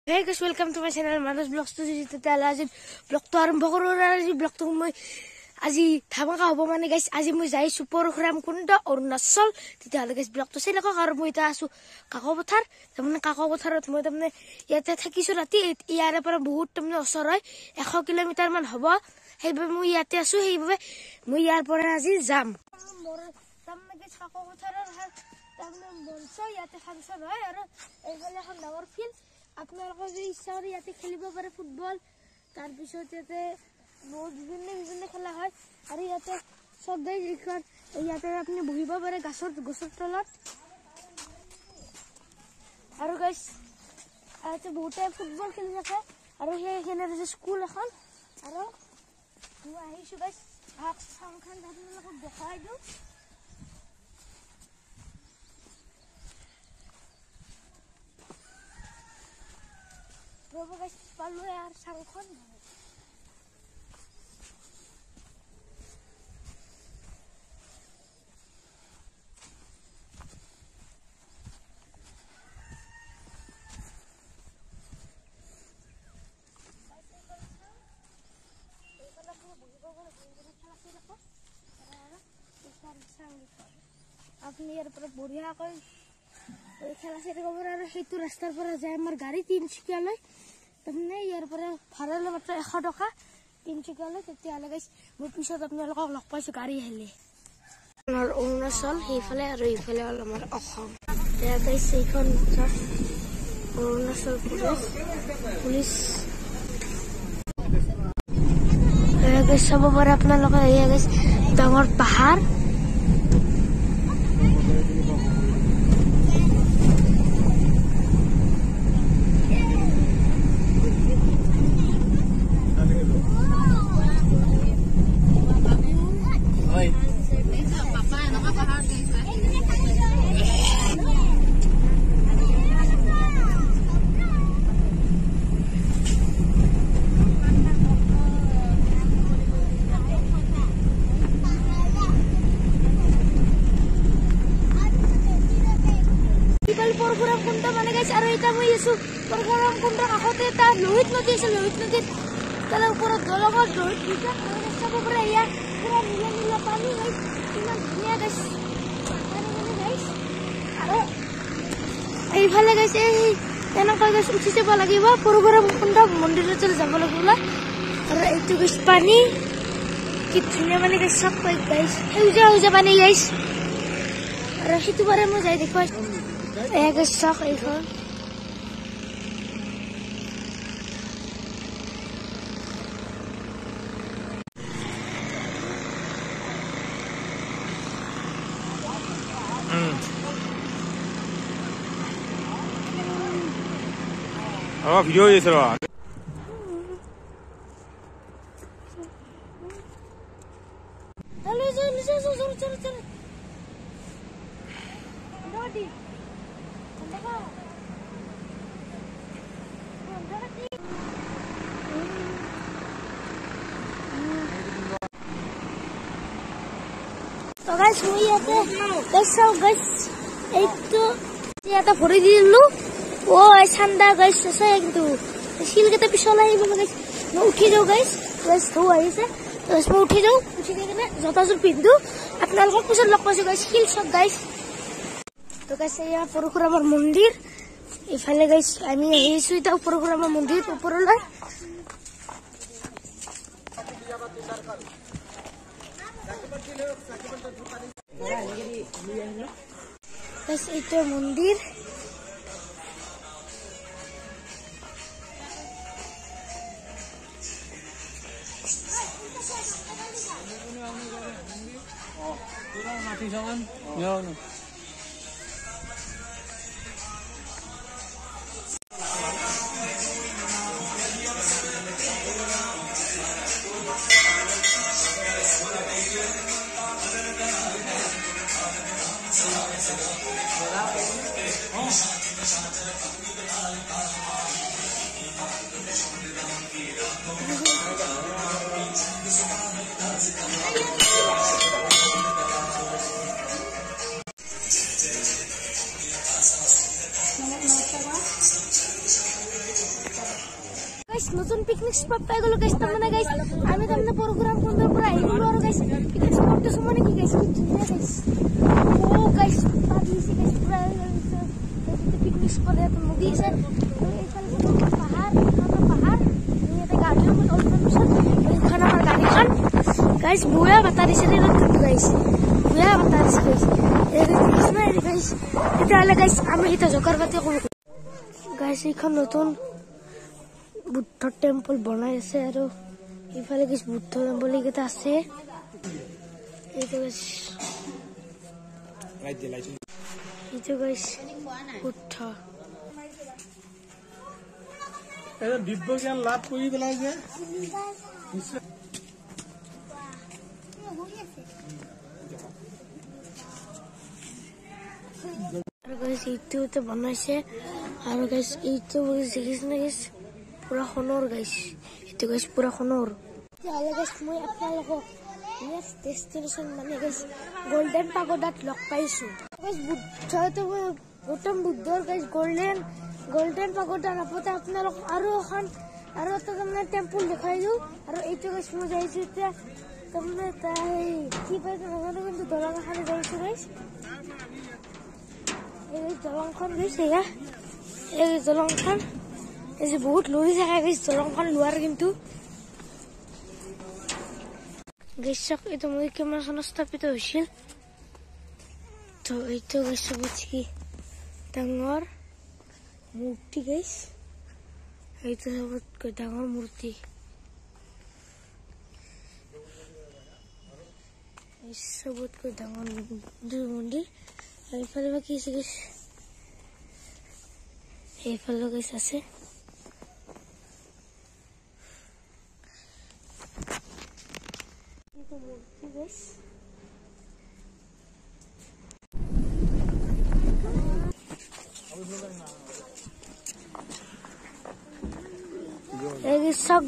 Hey guys, welcome to my channel Manas Vlogs to tetala aji vlog to arambo koru aji vlog to moi aji dhamaka hobo mane guys aji moi jaisu program kunda Arunachal tetala guys vlog to selako aru moi ta asu Kakopothar tamne Kakopotharot moi tamne yate thakisu rati iare pora bahut tamne osor hoy 100 kilometer man hobo heibabe moi yate asu heibabe moi yar pora aji jam tamne guys Kakopotharer tamne monso yate function hoy aru eifale এখন ডাঙৰ field আপনারা যে ইচ্ছা করে ইয়াতে খেলিব পারে football তার পিছত ইয়াতে বহুত বিভিন্ন খেলা হয় আর ইয়াতে সব গাইজ এখন ইয়াতে আপনি বহিব পারে গছৰ তলত আৰু গাইজ ইয়াতে বহুতে ফুটবল খেলি থাকে আৰু সেইখানে যে স্কুল এখন আৰু মই আহিছো গাইজ সংখ্যান আপোনালোকক দেখাই দিওঁ Bro guys, palu ya sangkon. Apni यार पर बढ़िया कोई खेला से खबर আর হেতু রাস্তার পর যায় আমার গাড়ি 3 লয় तमने यार पर भाड़ा मात्र 100 टका 3 लय तेतियाले गाइस মই পিছত আপোনালোকক লগ পাইছো গাড়ী হেলে আমাৰ অৰুণাচল হেফালে আৰু ইফালে হল আমাৰ অসম এয়া গাইস এইখন অৰুণাচল পুলিচ এয়া গাইস সব পৰে আপোনালোকে এয়া গাইস ডাঙৰ পাহাৰ program kunta mane guys aru eta moi esu program kunta kakote ta lohit nodi ase lohit nodi tala pura dolongor lohit bisa sabo pura ya pura nila pani guys iman dunia guys guys aru ei phale guys ei ena koi guys uthi jaba lagiba program kunta mondir chal jabo lagula aru etu guys pani ki dhunia mane guys sab guys euja pani guys aru hitu bare mo jai dekho एक शौक एक video ये sir hello चल naughty तो guys মই ইয়াতে দেখাও guys এইটো ইয়াতে ভৰি দিলু ও এই ছান্দা গাইস আছে কিন্তু শিলকেটা পিছলা আহিব গাইস মই উঠি যাও গাইস তো আহিছে তো মই উঠি যাও উঠি কিনে জতাজুৰ পিন্ধু আপোনালোকক পিছত লগ পাইছো গাইস শিল সব গাইস তো গাইস এই পৰশুৰামৰ মন্দিৰ ইফালে গাইস আমি আহিছো এটা পৰশুৰামৰ মন্দিৰ ওপৰলৈ guys itu mundir mati jangan ya guys নতুন পিকনিক স্পট পাই গলো গাইস তারমানে গাইস আমি তারমানে প্রোগ্রাম কোনটার পুরো আইগুলো আর গাইস পিকনিক স্পটটা সমানে কি গাইস কি ধুনিয়া গাইস ও গাইস পাদিছে গাইস পুরো পিকনিক স্পট এত নদী আছে এইখানে পাহাড় এটা গাড়ি মত অলপশন এইখানে আমার গাড়িখান গাইস বুয়া বাতা দিছে রে গাইস বুয়া বাতা দিছে গাইস এই গাইস এটা হলে গাইস আমি এটা জোকার বাতে করি গাইস এইখান নতুন বুদ্ধ টেম্পল বনাই আছে আৰু ইফালে গাইস বুদ্ধ টেম্পল কেইটা আছে এইটো গাইস এইটো গাইস বুদ্ধ এটা দিব্য জ্ঞান লাভ কৰি পেলাই যে আৰু গাইস এইটো বনাইছে আৰু গাইস এইটো দেখিছ না গাইস পুৰা সোণৰ গাইস এইটো গাইস পুৰা সোণৰ তাহলে গাইস মই আপোনালোকক নেক্সট ডেস্টিনেশন মানে গাইস গোল্ডেন পাগোডাত লগ পাইছো গাইস বুদ্ধটো গৌতম বুদ্ধৰ গাইস গোল্ডেন পাগোডা নাপতে আপোনালোক আৰু এখন আৰু এটা মানে টেম্পল দেখাই দিও আৰু এইটো গাইস মই যাইছো এতিয়া તમને তাই কি পাইছো নাজানো কিন্তু দলং এখানে যাইছো গাইস এই দলংখন গাইস এই দলংখন এই যে বহুত লৰি থাকে গাইস দলংখন লোৱাৰ কিন্তু গাইসক এইটো মই কেমেৰা স্থাপিত হৈছিল তো এইটো গাইস কি ডাঙৰ মূৰ্তি গাইস এইটো সবতকৈ ডাঙৰ মূৰ্তি সবতকৈ ডাঙৰ মন্দিৰ এইফালে বাকি আছে গাইস এইফালে গাইস আছে guys.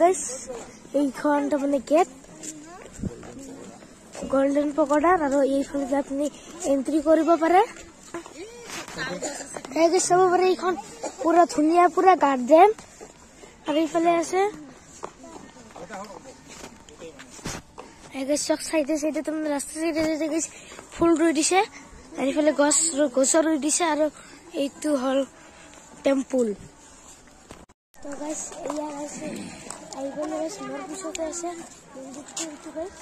Guys, এইখন মানে গেট গোল্ডেন পকোডা আৰু এইফালে আপুনি এন্ট্ৰি কৰিব পাৰে গাইস চাব পাৰে এইখন পুৰা ধুনীয়া পুৰা গাৰ্ডেন আৰু এইফালে আছে এগেছক সাইডে সাইডে তুমি রাস্তা সাইডে সাইডে গাইস ফুল রুই দিছে আর ইফালে গছ রুই দিছে আর এইটো হল টেম্পল তো গাইস এয়া আছে আইবলে গাইস মোর পিছতে আছে মন্দিরটো গাইস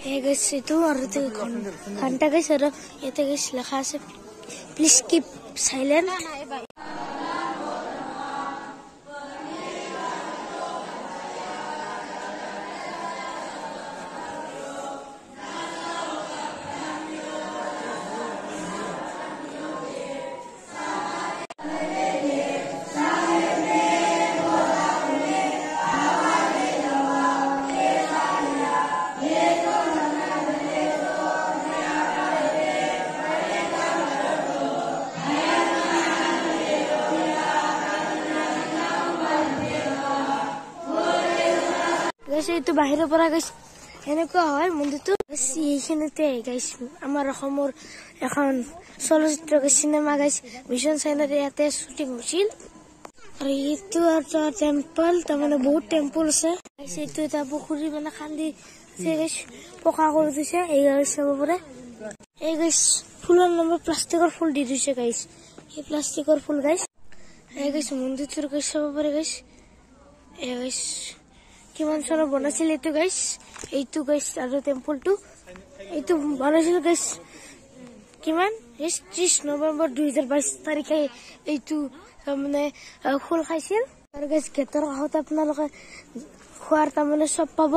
হে গাইস এইটো আর তো ঘন্টা গাইস আর এতে গাইস লেখা আছে প্লিজ কিপ সাইলেন্ট এইটো বাহিৰৰ পৰা গাইস এনেকুৱা হয় মন্দিৰটো এইখিনিতে গাইস আমাৰ অসমৰ এখন চলচ্চিত্ৰ চিনেমা গাইস মিছন চাইনাৰ ইয়াতে শ্বুটিং হৈছিল আৰু এইটো এটা টেম্পল তাৰমানে বহুত টেম্পল আছে গাইস এইটো এটা পুখুৰী মানে খান্দি গাইস পকা কৰি দিছে এই গাইস চাব পাৰে এই গাইস ফুলৰ নম্বৰ প্লাষ্টিকৰ ফুল দি দিছে গাইস এই প্লাষ্টিকৰ ফুল গাইস এই গাইস মন্দিৰটোৰ গাইস চাব পাৰে গাইস এই গাইস কিমান চনৰ বনাইছিল এইটো গাইস এইটো গাইস আৰু টেম্পলটো এইটো বনাইছিল গাইস কিমান 30 নৱেম্বৰ 2022 তাৰিখে এইটো মানে ফুল খাইছিল আৰু গাইস গেটৰ কাষত আপোনালোকে খোৱাৰ তাৰমানে সব পাব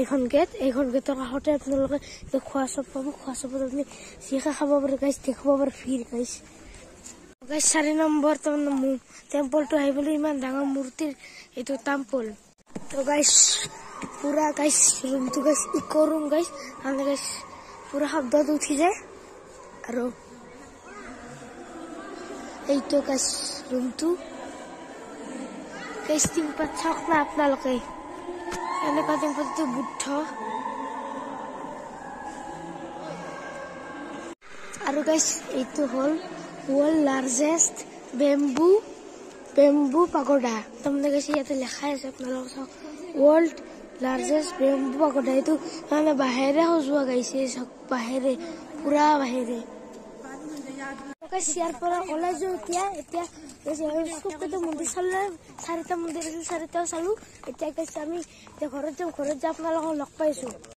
এইখন গেটৰ কাষতে আপোনালোকে খোৱা সব পাব খোৱা সব আপুনি জিকা খাব পাৰে গাইস দেখিব পাৰে ফিৰ গাইস 4 নম্বৰ তাৰমানে টেম্পলটো আহিবলৈ ইমান ডাঙৰ মূৰ্তিৰ এইটো টেম্পল তো গাইস পুৰা গাইস ৰুমটো গাইস ইকো ৰুম গাইস আমৰা গাইস পুৰা শব্দ উঠি যায় আৰু এইটো গাইস ৰুমটো গাইস টিম্পাত চাওক না আপোনালোকে এনেকুৱা টেম্পলটো বুদ্ধ আৰু গাইস এইটো হল world largest bamboo bamboo pagoda তাৰমানে গাইছে ইয়াতে লেখা আছে আপোনালোকক চাওক ৱৰ্ল্ড লাৰ্জেষ্ট বেম্বু পাগোডা এইটো মানে বাহিৰে সজোৱা গাইছে চাওক বাহিৰে পুৰা বাহিৰে ইয়াৰ পৰা ওলাই যাওঁ এতিয়া মন্দিৰ চালে 4টা মন্দিৰ আছিল 4টাও চালো এতিয়া কৈছে আমি ঘৰত যাম আপোনালোকক লগ পাইছো